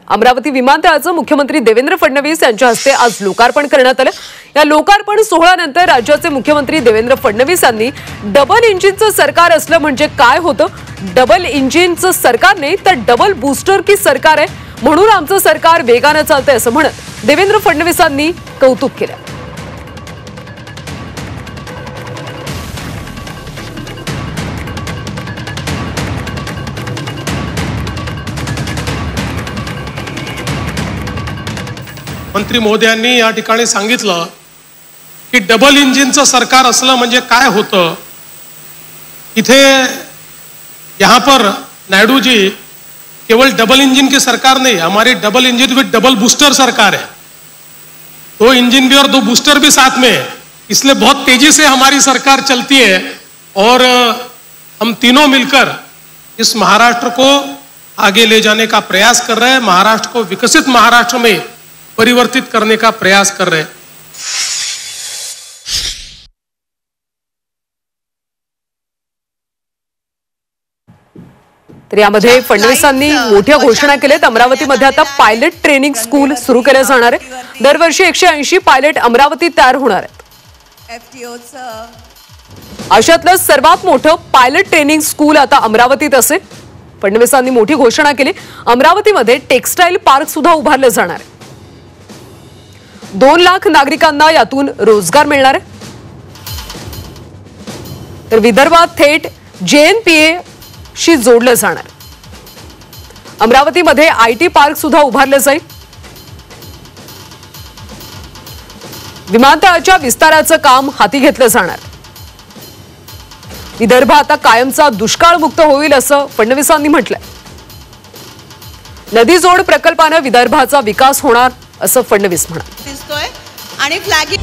अमरावती विमानतळाचं मुख्यमंत्री देवेंद्र फडणवीस यांच्या हस्ते आज लोकार्पण करण्यात आलं। या लोकार्पण सोहळ्यानंतर राज्याचे मुख्यमंत्री देवेंद्र फडणवीस यांनी डबल इंजिनचं सरकार असलं म्हणजे काय होतं, डबल इंजिनचं सरकार नाही तर डबल बूस्टर की सरकार आहे, म्हणून आमचं सरकार वेगाने चालतंय असं म्हणत देवेंद्र फडणवीसांनी कौतुक केलं। मंत्री महोदयांनी या ठिकाणी सांगितलं की डबल इंजिनचं सरकार असलं म्हणजे काय होतं। इथे यहाँ पर नायडू जी केवल डबल इंजन की सरकार नहीं, हमारी डबल इंजन विद डबल बूस्टर सरकार है। 2 इंजन भी और 2 बूस्टर भी साथ में है, इसलिए बहुत तेजी से हमारी सरकार चलती है और हम तीनों मिलकर इस महाराष्ट्र को आगे ले जाने का प्रयास कर रहे हैं, महाराष्ट्र को विकसित महाराष्ट्र में परिवर्तित करने का प्रयास कर रहे हैं। तर यामध्ये फडणवीसांनी मोठ्या घोषणा केल्यात। अमरावतीमध्ये आता पायलट ट्रेनिंग स्कूल सुरू केले जाणार आहे। दरवर्षी 180 पायलट अमरावतीत तयार होणार आहेत। अशातलं सर्वात मोठं पायलट ट्रेनिंग स्कूल आता अमरावतीत असेल। फडणवीसांनी मोठी घोषणा केली। अमरावतीमध्ये टेक्सटाईल पार्क सुद्धा उभारले जाणार आहे। 2 लाख नागरिकांना यातून रोजगार मिळणार आहे। तर विदर्भात थेट JNPA शी जोडलं जाणार। अमरावतीमध्ये IT पार्क सुद्धा उभारले जाईल। विमानतळाच्या विस्ताराचं काम हाती घेतलं जाणार। विदर्भ आता कायमचा दुष्काळ मुक्त होईल असं फडणवीसांनी म्हटलंय। नदी जोड प्रकल्पाने विदर्भाचा विकास होणार असं फडणवीस म्हणाले। आणि फ्लॅग